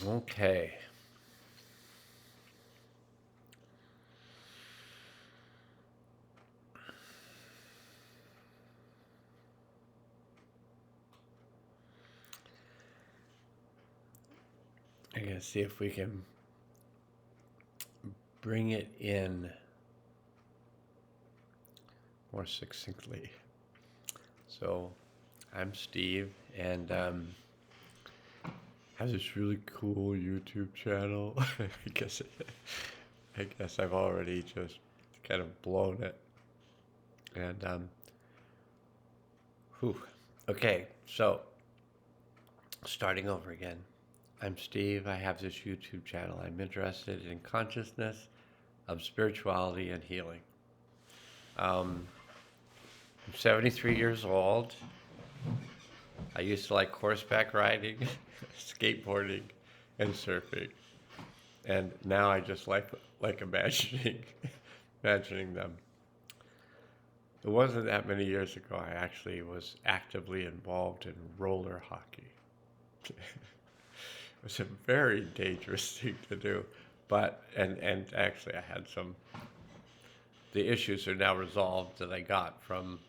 Okay. I'm going to see if we can bring it in more succinctly. So, I'm Steve, and have this really cool YouTube channel. I guess I've already just kind of blown it. And whew. Okay, so starting over again. I'm Steve. I have this YouTube channel. I'm interested in consciousness, of spirituality, and healing. I'm 73 years old. I used to like horseback riding, skateboarding, and surfing, and now I just like imagining them. It wasn't that many years ago I actually was actively involved in roller hockey. It was a very dangerous thing to do, but and actually I had some. The issues are now resolved that I got from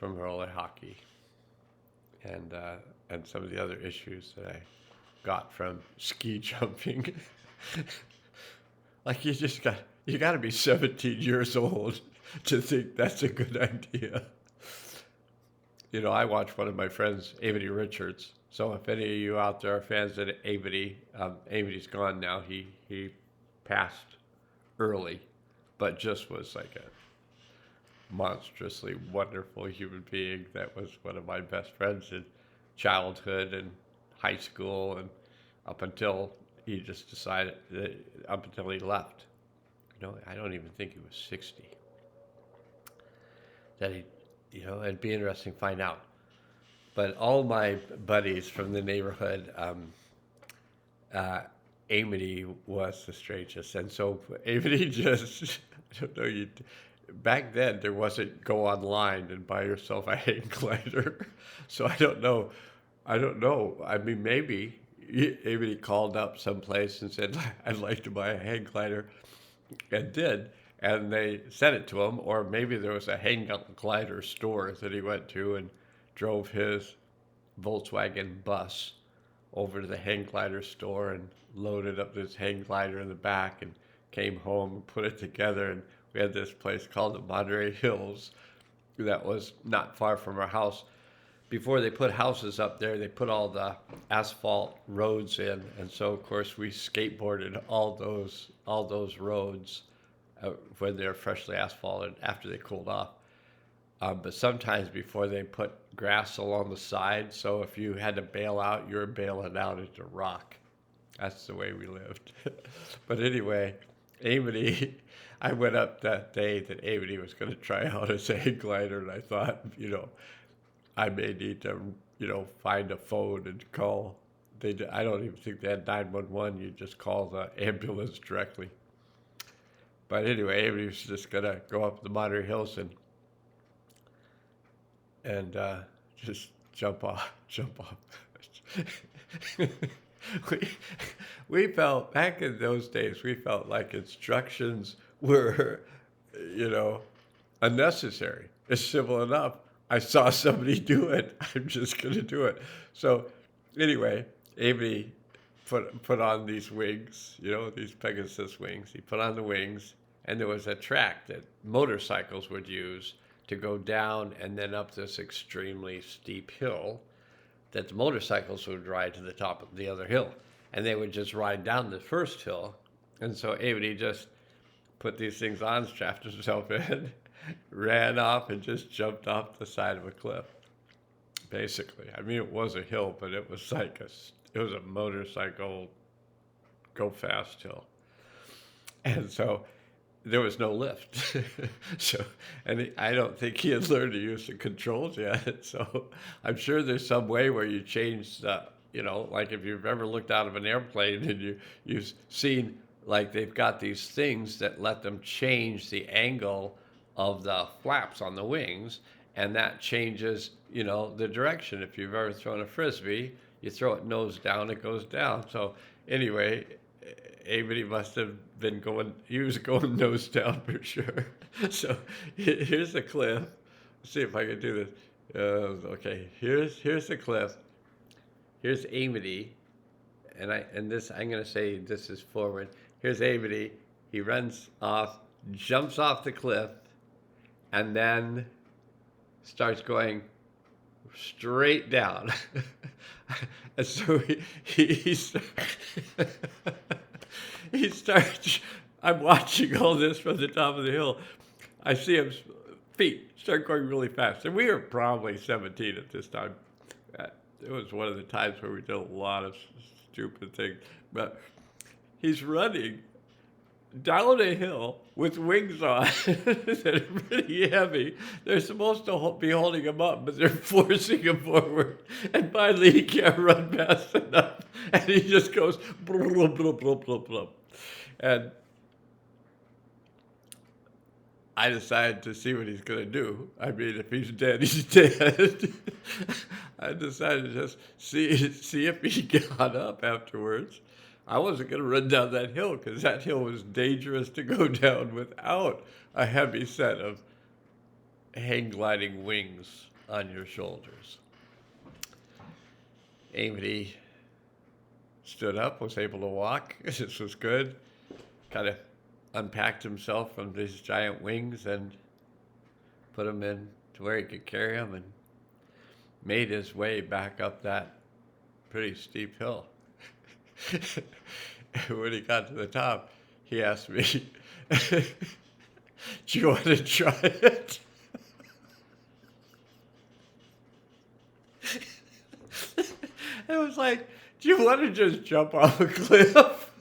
roller hockey, and some of the other issues that I got from ski jumping. Like you got to be 17 years old to think that's a good idea. You know, I watched one of my friends, Avity Richards. So if any of you out there are fans of Avity, Avity's gone now. He passed early, but just was like a monstrously wonderful human being that was one of my best friends in childhood and high school and up until he just decided that up until he left. You know, I don't even think he was 60. That he, you know, it'd be interesting to find out. But all my buddies from the neighborhood, uh, Amity was the strangest. And so Amity just, I don't know, back then there wasn't go online and buy yourself a hang glider. So I don't know. I mean, maybe Amity called up someplace and said, I'd like to buy a hang glider, and did. And they sent it to him, or maybe there was a hang glider store that he went to and drove his Volkswagen bus over to the hang glider store and loaded up this hang glider in the back and came home and put it together. And we had this place called the Monterey Hills that was not far from our house. Before they put houses up there, they put all the asphalt roads in, and so of course we skateboarded all those roads when they're freshly asphalted after they cooled off. But sometimes before they put grass along the side, so if you had to bail out, you were bailing out into rock. That's the way we lived. But anyway, Amity, I went up that day that Amity was going to try out his hang glider, and I thought, you know, I may need to, you know, find a phone and call. I don't even think they had 911. You just call the ambulance directly. But anyway, Amity was just going to go up the Monterey Hills and just jump off. we, we felt, back in those days, we felt like instructions were, you know, unnecessary. It's simple enough. I saw somebody do it. I'm just going to do it. So anyway, Amy put on these wings, you know, these Pegasus wings. He put on the wings, and there was a track that motorcycles would use to go down and then up this extremely steep hill that the motorcycles would ride to the top of the other hill. And they would just ride down the first hill. And so Amy just put these things on, strapped himself in, ran off, and just jumped off the side of a cliff. Basically, I mean, it was a hill, but it was like it was a motorcycle go fast hill, and so there was no lift. So, and I don't think he had learned to use the controls yet. So, I'm sure there's some way where you change the, you know, like if you've ever looked out of an airplane and you've seen like they've got these things that let them change the angle of the flaps on the wings, and that changes, you know, the direction. If you've ever thrown a frisbee, you throw it nose down, it goes down. So anyway, Amity must have been going, he was going nose down for sure. So here's the cliff. Let's see if I can do this. Okay, here's the cliff. Here's Amity, and this I'm gonna say this is forward. Here's Amity. He runs off, jumps off the cliff, and then starts going straight down. And so he he starts. I'm watching all this from the top of the hill. I see his feet start going really fast, and we were probably 17 at this time. It was one of the times where we did a lot of stupid things. But he's running down a hill with wings on that are pretty heavy. They're supposed to be holding him up, but they're forcing him forward. And finally, he can't run fast enough, and he just goes blub, blub, blub, blub, blub. And I decided to see what he's going to do. I mean, if he's dead, he's dead. I decided to just see if he got up afterwards. I wasn't going to run down that hill because that hill was dangerous to go down without a heavy set of hang gliding wings on your shoulders. Amity stood up, was able to walk. This was good. Kind of unpacked himself from these giant wings and put them in to where he could carry them and made his way back up that pretty steep hill. When he got to the top, he asked me, "Do you want to try it?" I was like, "Do you want to just jump off a cliff?"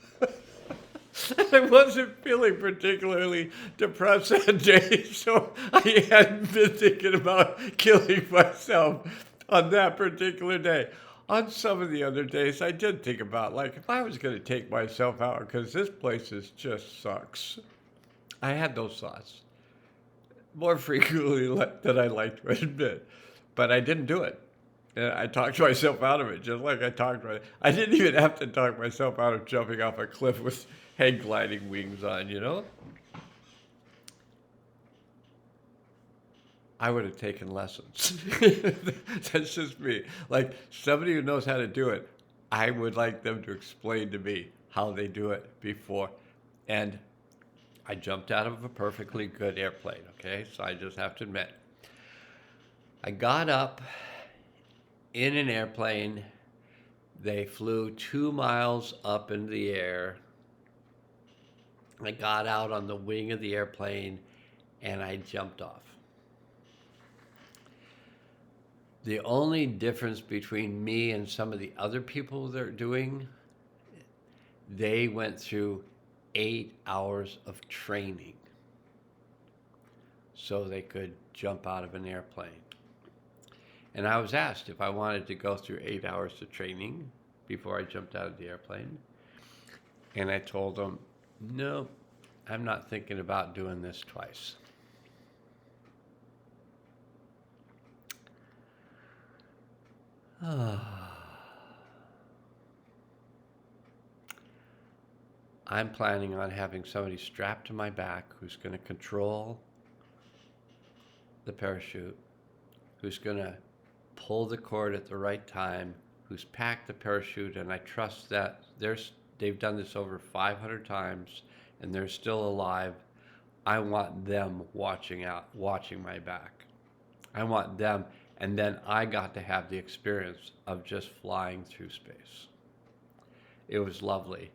I wasn't feeling particularly depressed that day, so I hadn't been thinking about killing myself on that particular day. On some of the other days, I did think about, like, if I was going to take myself out, because this place just sucks. I had those thoughts more frequently than I like to admit, but I didn't do it. And I talked myself out of it, just like I didn't even have to talk myself out of jumping off a cliff with hang gliding wings on, you know? I would have taken lessons. That's just me. Like, somebody who knows how to do it, I would like them to explain to me how they do it before. And I jumped out of a perfectly good airplane, okay? So I just have to admit. I got up in an airplane. They flew 2 miles up in the air. I got out on the wing of the airplane and I jumped off. The only difference between me and some of the other people they're doing, they went through 8 hours of training so they could jump out of an airplane. And I was asked if I wanted to go through 8 hours of training before I jumped out of the airplane. And I told them, no, I'm not thinking about doing this twice. I'm planning on having somebody strapped to my back who's going to control the parachute, who's going to pull the cord at the right time, who's packed the parachute, and I trust that they've done this over 500 times and they're still alive. I want them watching my back. I want them, and then I got to have the experience of just flying through space. It was lovely.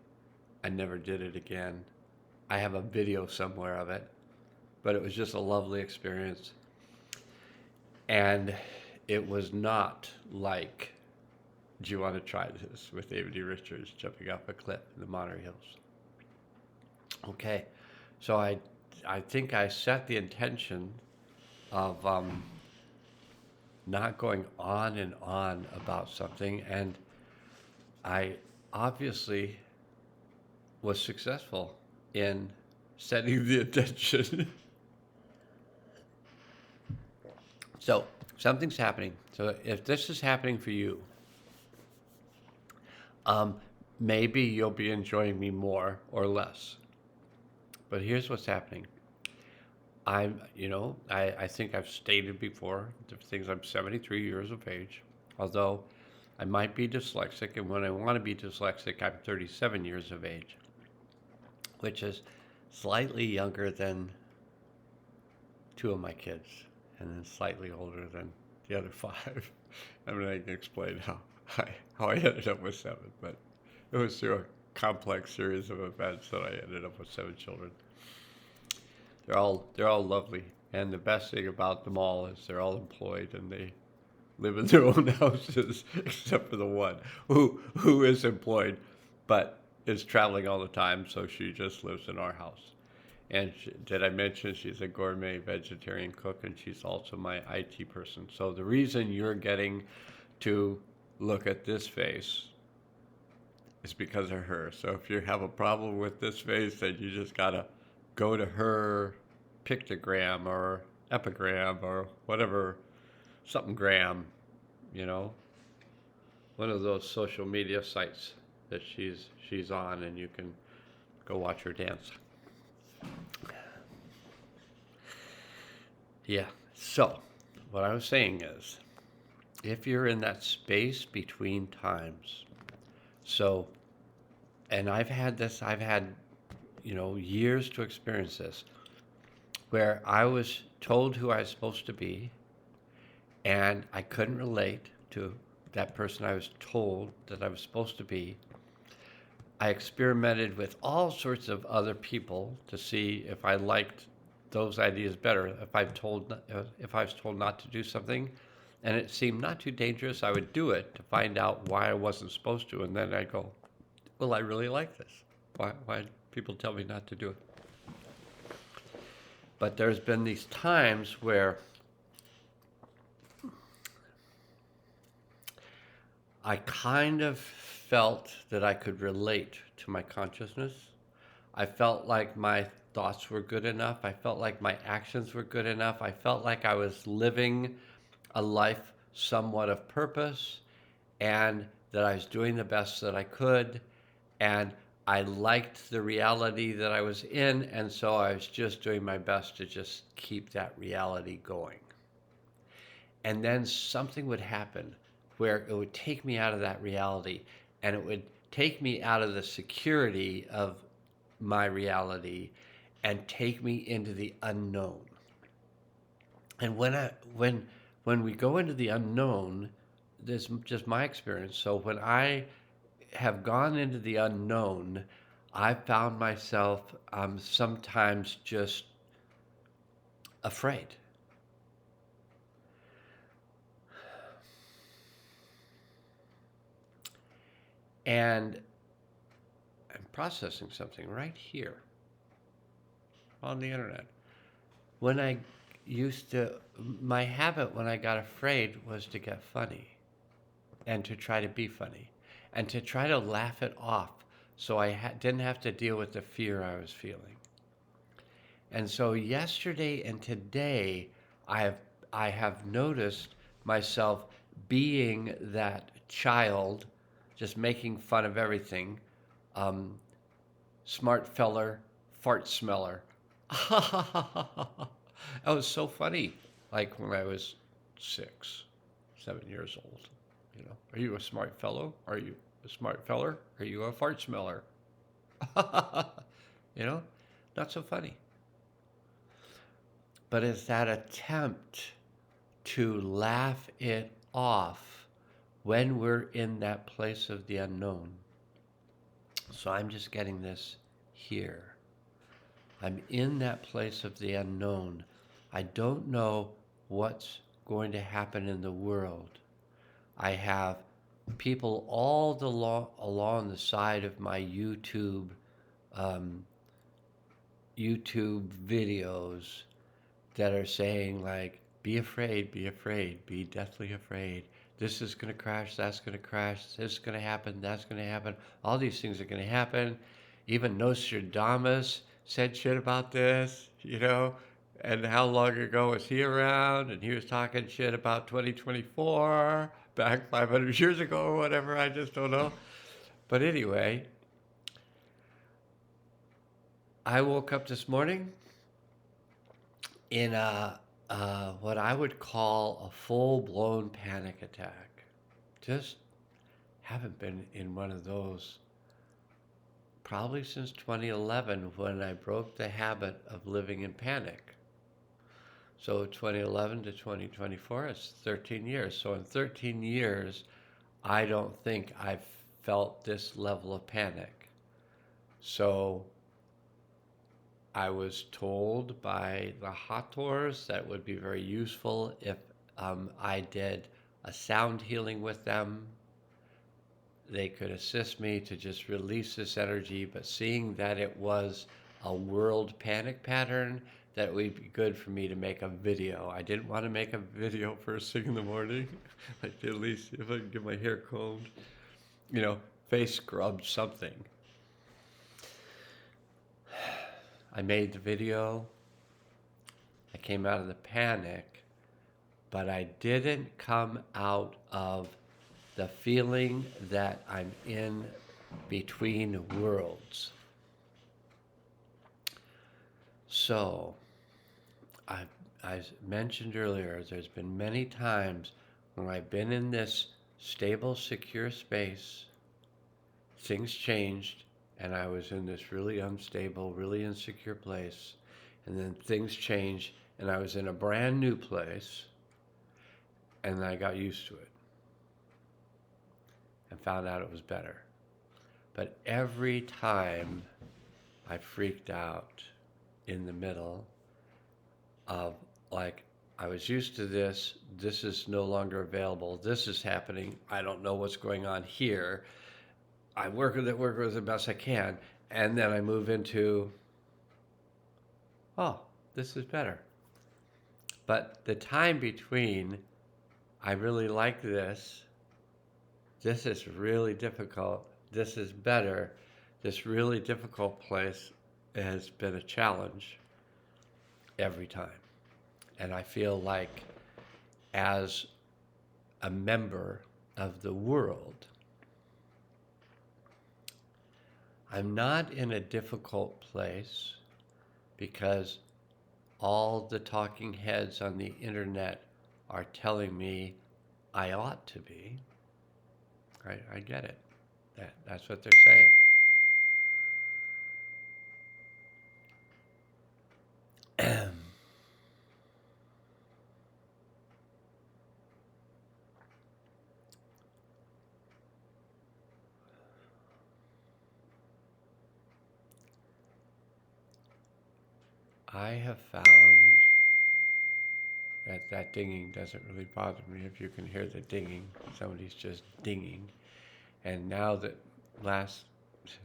I never did it again. I have a video somewhere of it, but it was just a lovely experience. And it was not like, do you want to try this with Amity Richards jumping off a cliff in the Monterey Hills? Okay, so I think I set the intention of not going on and on about something, and I obviously was successful in setting the intention. So something's happening. So if this is happening for you, Um, Maybe you'll be enjoying me more or less. But here's what's happening. I think I've stated before the things I'm 73 years of age, although I might be dyslexic, and when I want to be dyslexic, I'm 37 years of age, which is slightly younger than two of my kids, and then slightly older than the other five. I mean, I can explain how I ended up with seven, but it was through a complex series of events that I ended up with seven children. They're all lovely, and the best thing about them all is they're all employed and they live in their own houses, except for the one who is employed, but is traveling all the time, so she just lives in our house. And did I mention she's a gourmet vegetarian cook, and she's also my IT person. So the reason you're getting to look at this face is because of her. So if you have a problem with this face, then you just gotta go to her pictogram or epigram or whatever, something gram, you know, one of those social media sites that she's on, and you can go watch her dance. Yeah. So, what I was saying is, if you're in that space between times, so, and I've had, years to experience this, where I was told who I was supposed to be, and I couldn't relate to that person I was told that I was supposed to be. I experimented with all sorts of other people to see if I liked those ideas better. If I was told not to do something, and it seemed not too dangerous, I would do it to find out why I wasn't supposed to, and then I go, "Well, I really like this. Why people tell me not to do it?" But there's been these times where I kind of felt that I could relate to my consciousness. I felt like my thoughts were good enough. I felt like my actions were good enough. I felt like I was living a life somewhat of purpose, and that I was doing the best that I could. And I liked the reality that I was in, and so I was just doing my best to just keep that reality going. And then something would happen where it would take me out of that reality, and it would take me out of the security of my reality and take me into the unknown. And when we go into the unknown, this is just my experience. So when I have gone into the unknown, I found myself sometimes just afraid. And I'm processing something right here on the internet. When I my habit when I got afraid was to get funny and to try to be funny and to try to laugh it off so I didn't have to deal with the fear I was feeling. And so yesterday and today, I have noticed myself being that child, just making fun of everything. Um, Smart feller, fart smeller. That was so funny. Like when I was 6, 7 years old. Are you a smart fellow? Are you a smart feller? Are you a fart smeller? you know, Not so funny. But it's that attempt to laugh it off when we're in that place of the unknown. So I'm just getting this here. I'm in that place of the unknown. I don't know what's going to happen in the world. I have people all along the side of my YouTube videos that are saying, like, be afraid, be deathly afraid. This is going to crash, that's going to crash, this is going to happen, that's going to happen. All these things are going to happen. Even Nostradamus said shit about this, And how long ago was he around? And he was talking shit about 2024, back 500 years ago or whatever, I just don't know. But anyway, I woke up this morning in what I would call a full-blown panic attack. Just haven't been in one of those probably since 2011 when I broke the habit of living in panic. So 2011 to 2024, it's 13 years. So in 13 years, I don't think I've felt this level of panic. So I was told by the Hators that would be very useful if I did a sound healing with them. They could assist me to just release this energy, but seeing that it was a world panic pattern, that it would be good for me to make a video. I didn't want to make a video first thing in the morning. Like at least if I can get my hair combed, face scrubbed, something. I made the video. I came out of the panic, but I didn't come out of the feeling that I'm in between worlds. So, I mentioned earlier, there's been many times when I've been in this stable, secure space, things changed, and I was in this really unstable, really insecure place, and then things changed, and I was in a brand new place, and I got used to it and found out it was better. But every time I freaked out in the middle of, like, I was used to this is no longer available, this is happening, I don't know what's going on here, I work with it the best I can, and then I move into, oh, this is better. But the time between, I really like this is really difficult, this is better, this really difficult place has been a challenge every time. And I feel like as a member of the world, I'm not in a difficult place because all the talking heads on the internet are telling me I ought to be. I get it. That's what they're saying. I have found that dinging doesn't really bother me. If you can hear the dinging, somebody's just dinging. And now that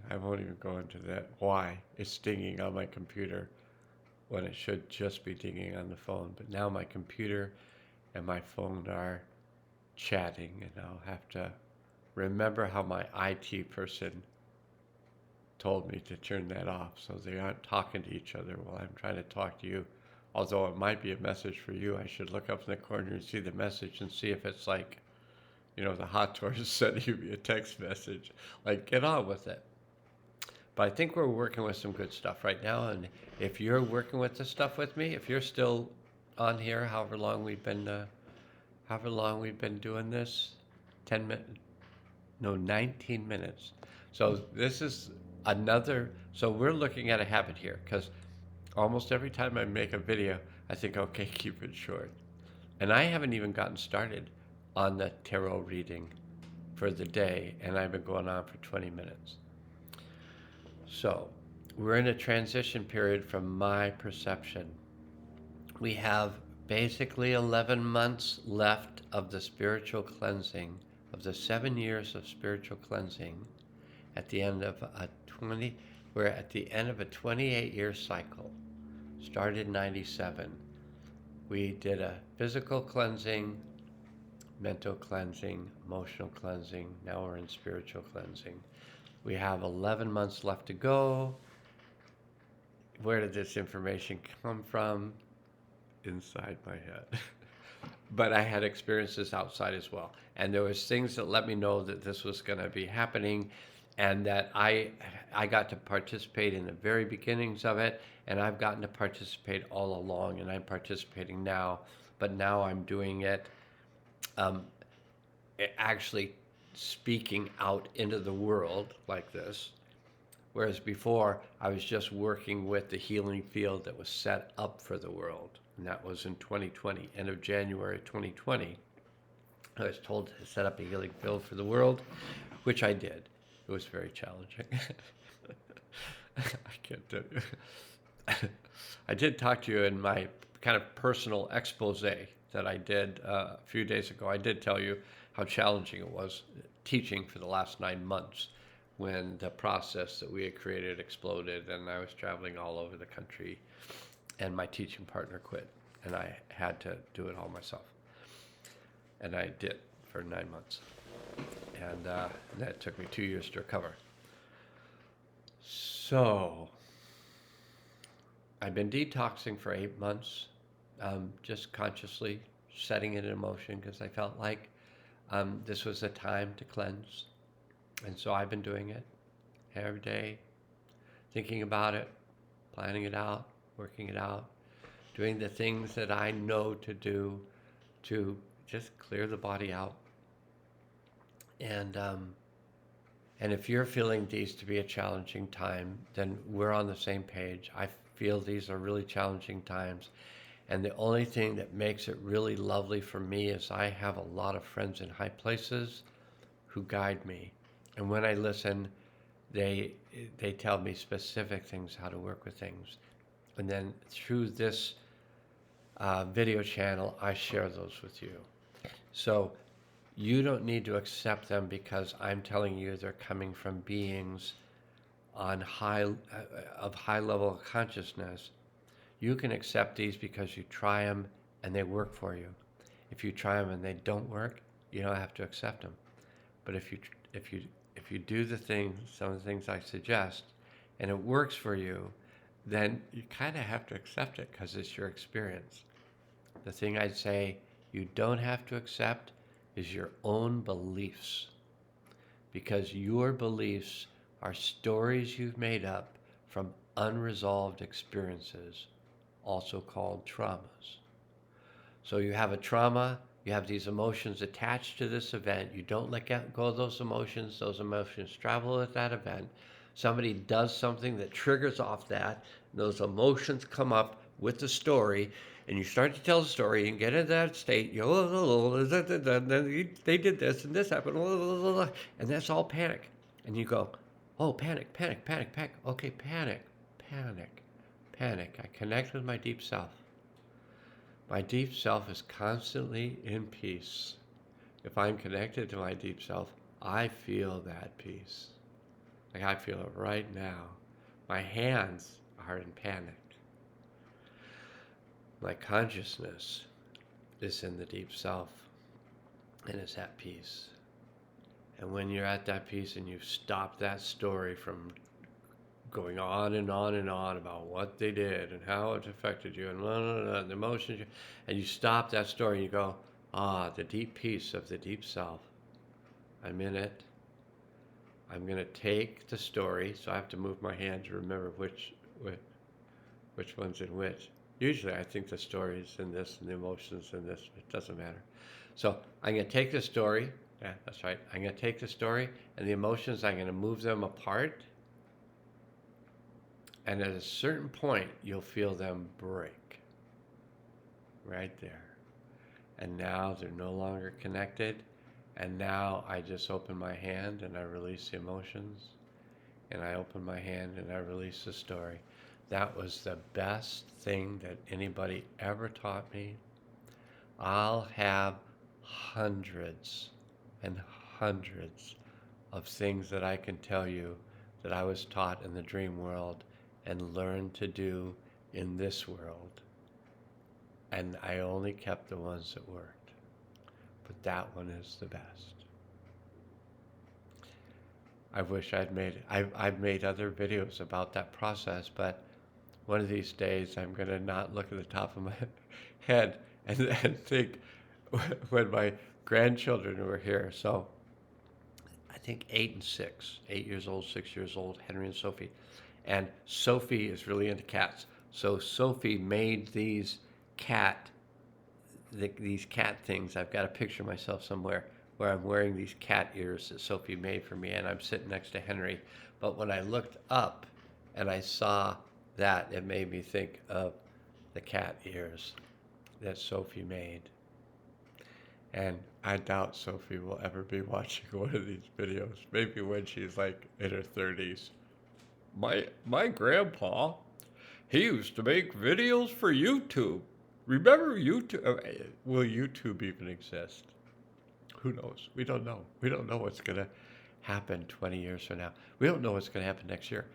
I won't even go into that, why it's dinging on my computer when it should just be dinging on the phone. But now my computer and my phone are chatting, and I'll have to remember how my IT person told me to turn that off so they aren't talking to each other while I'm trying to talk to you. Although it might be a message for you, I should look up in the corner and see the message and see if it's like, the hot tour is sending you a text message. Like, get on with it. But I think we're working with some good stuff right now. And if you're working with this stuff with me, if you're still on here, however long we've been doing this, 10 minutes, no, 19 minutes. So this is so we're looking at a habit here, because almost every time I make a video, I think, okay, keep it short. And I haven't even gotten started on the tarot reading for the day, and I've been going on for 20 minutes. So we're in a transition period from my perception. We have basically 11 months left of the spiritual cleansing, of the 7 years of spiritual cleansing. At the end of we're at the end of a 28-year cycle. Started in 97. We did a physical cleansing, mental cleansing, emotional cleansing. Now we're in spiritual cleansing. We have 11 months left to go. Where did this information come from? Inside my head. But I had experiences outside as well. And there was things that let me know that this was going to be happening. and that I got to participate in the very beginnings of it, and I've gotten to participate all along, and I'm participating now, but now I'm doing it, um, actually speaking out into the world like this. Whereas before, I was just working with the healing field that was set up for the world. And that was in 2020, end of January 2020. I was told to set up a healing field for the world, which I did. It was very challenging. I can't tell you. I did talk to you in my kind of personal expose that I did a few days ago. I did tell you how challenging it was teaching for the last 9 months when the process that we had created exploded and I was traveling all over the country and my teaching partner quit and I had to do it all myself. And I did for 9 months. And that took me 2 years to recover. So I've been detoxing for 8 months, just consciously setting it in motion because I felt like this was a time to cleanse. And so I've been doing it every day, thinking about it, planning it out, working it out, doing the things that I know to do to just clear the body out. And if you're feeling these to be a challenging time, then we're on the same page. I feel these are really challenging times. And the only thing that makes it really lovely for me is I have a lot of friends in high places who guide me. And when I listen, they tell me specific things, how to work with things. And then through this video channel, I share those with you. So you don't need to accept them because I'm telling you they're coming from beings on high level of consciousness. You can accept these because you try them and they work for you. If you try them and they don't work, you don't have to accept them. But if you do some of the things I suggest, and it works for you, then you kind of have to accept it because it's your experience. The thing I'd say you don't have to accept is your own beliefs, because your beliefs are stories you've made up from unresolved experiences, also called traumas. So you have a trauma, you have these emotions attached to this event, you don't let go of those emotions travel at that event. Somebody does something that triggers off that, those emotions come up with the story, and you start to tell the story and get into that state, they did this and this happened, and that's all panic. And you go, oh, panic. Okay, panic. I connect with my deep self. My deep self is constantly in peace. If I'm connected to my deep self, I feel that peace. Like I feel it right now. My hands are in panic. My consciousness is in the deep self and is at peace. And when you're at that peace and you've stopped that story from going on and on and on about what they did and how it affected you and the emotions, and you stop that story and you go, the deep peace of the deep self. I'm in it. I'm going to take the story, so I have to move my hand to remember which one's in which. Usually I think the story is in this and the emotions in this. It doesn't matter. So I'm going to take the story. Yeah, that's right. I'm going to take the story and the emotions, I'm going to move them apart. And at a certain point, you'll feel them break. Right there. And now they're no longer connected. And now I just open my hand and I release the emotions. And I open my hand and I release the story. That was the best thing that anybody ever taught me. I'll have hundreds and hundreds of things that I can tell you that I was taught in the dream world and learned to do in this world. And I only kept the ones that worked. But that one is the best. I wish I've made other videos about that process, but one of these days I'm going to not look at the top of my head and think when my grandchildren were here. So think 8 and 6, 8 years old, 6 years old, Henry and Sophie. And Sophie is really into cats. So Sophie made these cat these cat things. I've got a picture of myself somewhere where I'm wearing these cat ears that Sophie made for me, and I'm sitting next to Henry. But when I looked up and I saw that, it made me think of the cat ears that Sophie made. And I doubt Sophie will ever be watching one of these videos. Maybe when she's like in her 30s. My grandpa, he used to make videos for YouTube. Remember YouTube? Will YouTube even exist? Who knows? We don't know. We don't know what's going to happen 20 years from now. We don't know what's going to happen next year.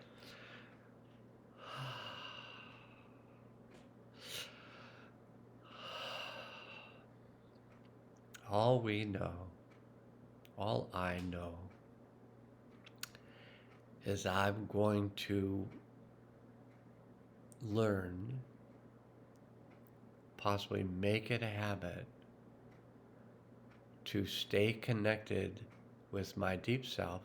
All we know, all I know, is I'm going to learn, possibly make it a habit, to stay connected with my deep self,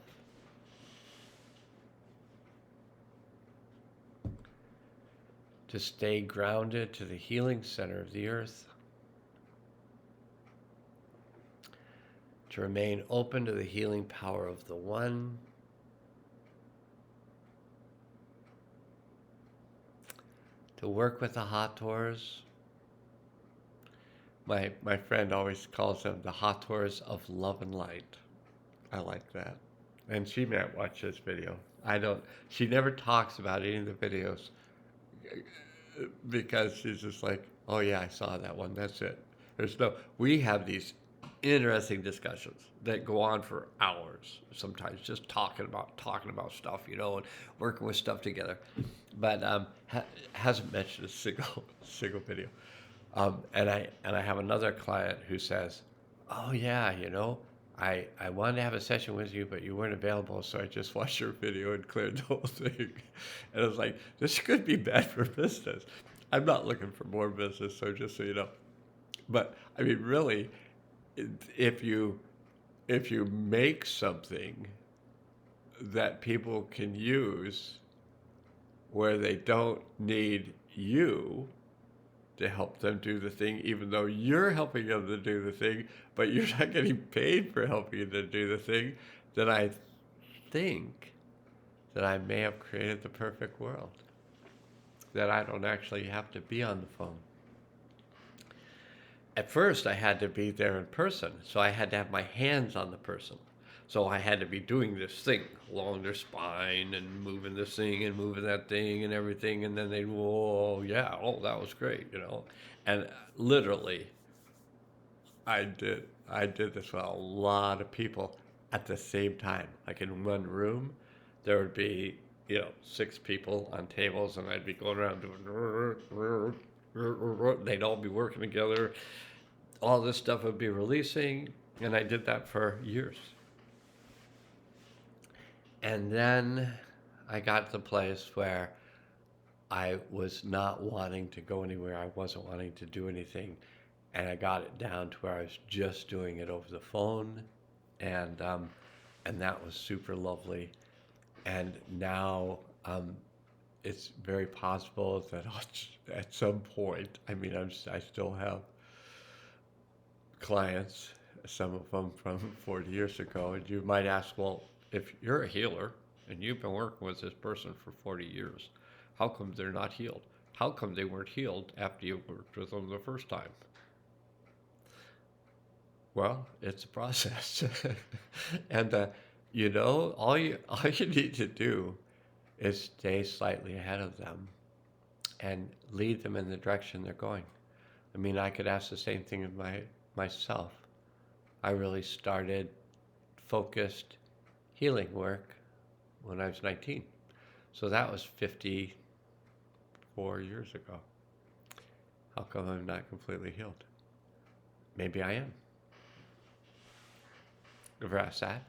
to stay grounded to the healing center of the earth, to remain open to the healing power of the One, to work with the Hathors. My friend always calls them the Hathors of love and light. I like that. And she might watch this video. She never talks about any of the videos because she's just like, oh yeah, I saw that one. That's it. We have these interesting discussions that go on for hours sometimes, just talking about stuff, and working with stuff together. But hasn't mentioned a single video. And I have another client who says, oh yeah, I wanted to have a session with you, but you weren't available, so I just watched your video and cleared the whole thing. And I was like, this could be bad for business. I'm not looking for more business, so just so you know. But I mean, really, if you make something that people can use where they don't need you to help them do the thing, even though you're helping them to do the thing, but you're not getting paid for helping them to do the thing, then I think that I may have created the perfect world. That I don't actually have to be on the phone. At first, I had to be there in person, so I had to have my hands on the person. So I had to be doing this thing along their spine and moving this thing and moving that thing and everything, and then they'd, whoa, yeah, oh, that was great, And literally, I did this with a lot of people at the same time. Like in one room, there would be, 6 people on tables, and I'd be going around doing, they'd all be working together. All this stuff would be releasing, and I did that for years. And then I got to the place where I was not wanting to go anywhere. I wasn't wanting to do anything. And I got it down to where I was just doing it over the phone. And that was super lovely. And now it's very possible that at some point, I still have clients, some of them from 40 years ago, and you might ask, well, if you're a healer and you've been working with this person for 40 years, how come they're not healed? How come they weren't healed after you worked with them the first time? Well, it's a process. And, all you need to do is stay slightly ahead of them and lead them in the direction they're going. I mean, I could ask the same thing of myself. I really started focused healing work when I was 19. So that was 54 years ago. How come I'm not completely healed? Maybe I am. Ever asked that?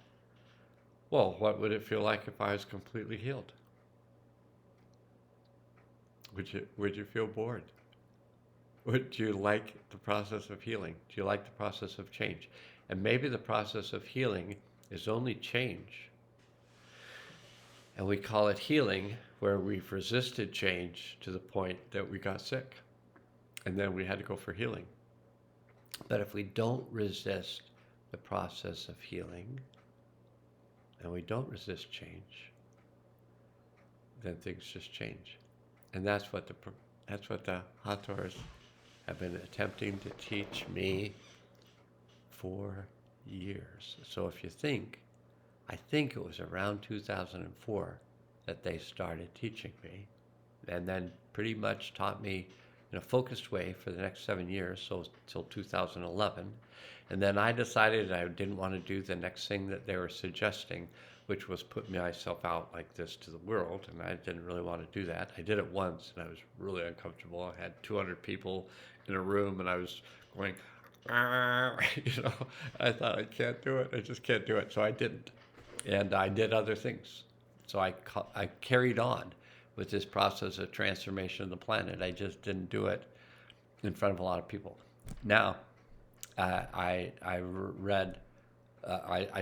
Well, what would it feel like if I was completely healed? Would you feel bored? Would you like the process of healing? Do you like the process of change? And maybe the process of healing is only change. And we call it healing, where we've resisted change to the point that we got sick. And then we had to go for healing. But if we don't resist the process of healing, and we don't resist change, then things just change. And that's what the Hators have been attempting to teach me for years. So if you think, I think it was around 2004 that they started teaching me, and then pretty much taught me in a focused way for the next 7 years, so till 2011. And then I decided I didn't want to do the next thing that they were suggesting, which was put myself out like this to the world, and I didn't really want to do that. I did it once, and I was really uncomfortable. I had 200 people in a room, and I was going, you know, I thought, I can't do it. I just can't do it. So I didn't. And I did other things. So I carried on with this process of transformation of the planet. I just didn't do it in front of a lot of people. Now, I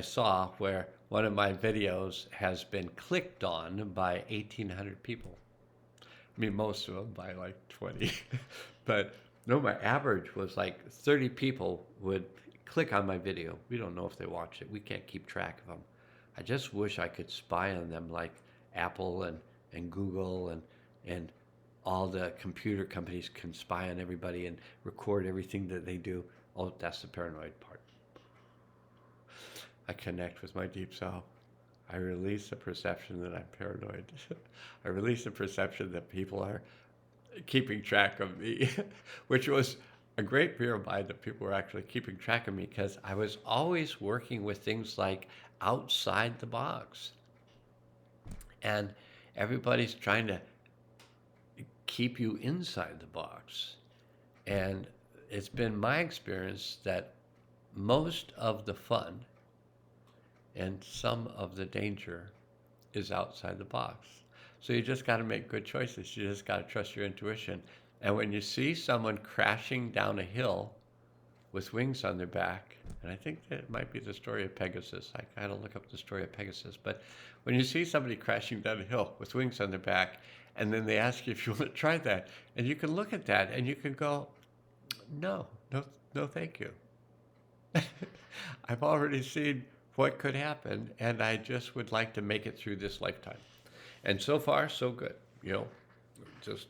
saw where one of my videos has been clicked on by 1,800 people. I mean, most of them by like 20. But no, my average was like 30 people would click on my video. We don't know if they watch it. We can't keep track of them. I just wish I could spy on them like Apple and Google and all the computer companies can spy on everybody and record everything that they do. Oh, that's the paranoid part. I connect with my deep self. I release the perception that I'm paranoid. I release the perception that people are keeping track of me, which was a great fear of mine, that people were actually keeping track of me, because I was always working with things like outside the box. And everybody's trying to keep you inside the box. And it's been my experience that most of the fun and some of the danger is outside the box. So you just got to make good choices. You just got to trust your intuition. And when you see someone crashing down a hill with wings on their back, and I think that might be the story of Pegasus. I got to look up the story of Pegasus. But when you see somebody crashing down a hill with wings on their back, and then they ask you if you want to try that, and you can look at that and you can go, no, thank you. I've already seen what could happen, and I just would like to make it through this lifetime. And so far, so good. You know, just,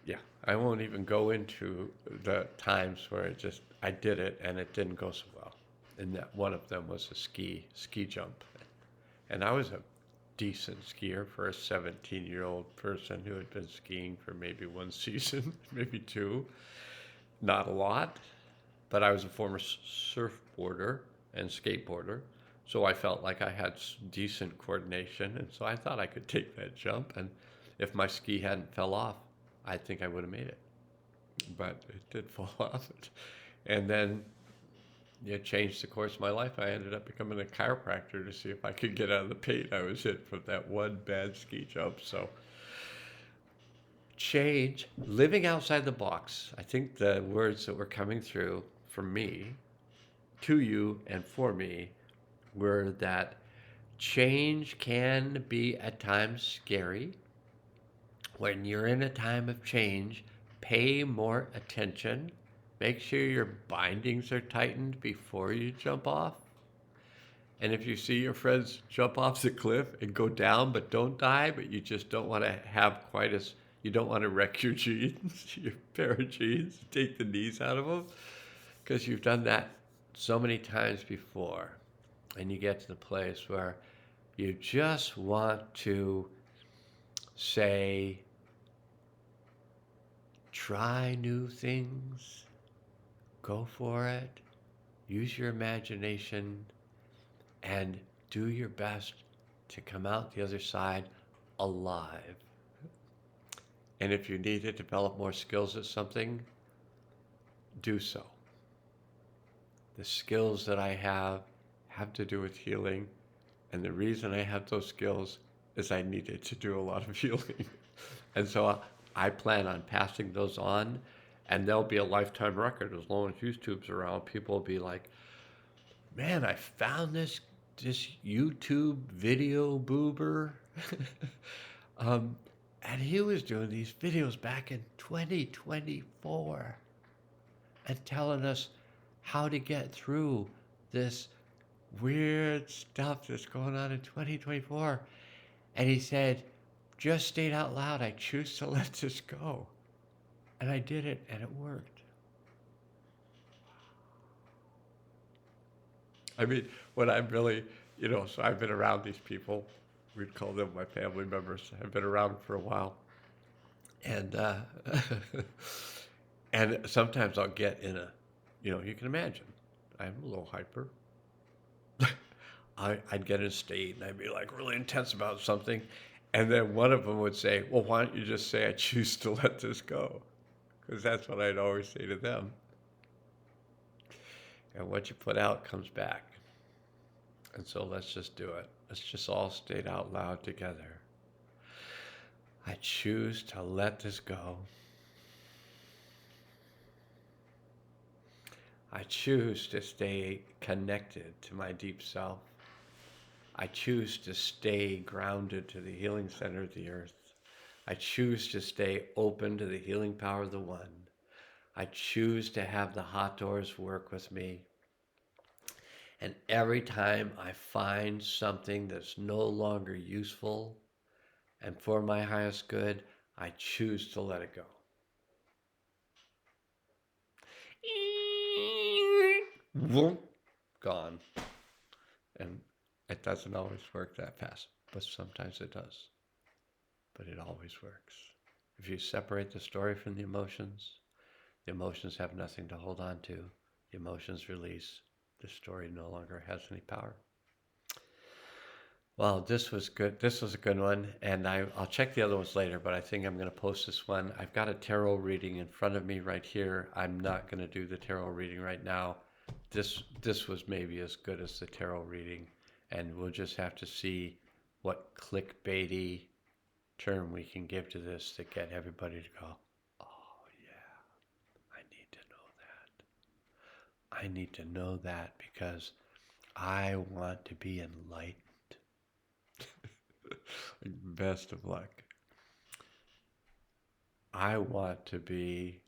yeah, I won't even go into the times where I did it and it didn't go so well. And that one of them was a ski jump. And I was a decent skier for a 17-year-old person who had been skiing for maybe one season, maybe two. Not a lot, but I was a former surfboarder and skateboarder, so I felt like I had decent coordination, and so I thought I could take that jump, and if my ski hadn't fell off, I think I would have made it. But it did fall off, and then it changed the course of my life. I ended up becoming a chiropractor to see if I could get out of the pain I was in from that one bad ski jump. So change, living outside the box. I think the words that were coming through for me, to you and for me, were that change can be at times scary. When you're in a time of change, pay more attention. Make sure your bindings are tightened before you jump off. And if you see your friends jump off the cliff and go down but don't die, but you just don't want to have quite as, you don't want to wreck your jeans, your pair of jeans, take the knees out of them, because you've done that so many times before. And you get to the place where you just want to say, try new things, go for it, use your imagination, and do your best to come out the other side alive. And if you need to develop more skills at something, do so. The skills that I have to do with healing, and the reason I have those skills is I needed to do a lot of healing. And so I plan on passing those on, and they'll be a lifetime record. As long as YouTube's around, people will be like, man, I found this this YouTube video boober. um, and he was doing these videos back in 2024 and telling us how to get through this weird stuff that's going on in 2024. And he said, just state out loud, I choose to let this go. And I did it, and it worked. I mean, when I'm really, so I've been around these people. We'd call them my family members. I've been around for a while. And and sometimes I'll get in you can imagine, I'm a little hyper. I'd get in a state and I'd be like really intense about something. And then one of them would say, well, why don't you just say, I choose to let this go? Because that's what I'd always say to them. And what you put out comes back. And so let's just do it. Let's just all state out loud together. I choose to let this go. I choose to stay connected to my deep self. I choose to stay grounded to the healing center of the earth. I choose to stay open to the healing power of the One. I choose to have the hot doors work with me. And every time I find something that's no longer useful and for my highest good, I choose to let it go. Gone. And it doesn't always work that fast, but sometimes it does. But it always works. If you separate the story from the emotions have nothing to hold on to. The emotions release. The story no longer has any power. Well, this was good. This was a good one, and I'll check the other ones later, but I think I'm going to post this one. I've got a tarot reading in front of me right here. I'm not going to do the tarot reading right now. This was maybe as good as the tarot reading, and we'll just have to see what clickbaity term we can give to this to get everybody to go, oh yeah, I need to know that. I need to know that because I want to be enlightened. Best of luck. I want to be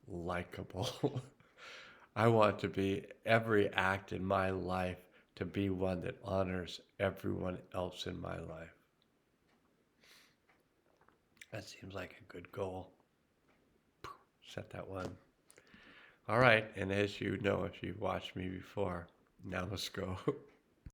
likable. I want to be every act in my life to be one that honors everyone else in my life. That seems like a good goal. Set that one. All right, and as you know, if you've watched me before, now let's go.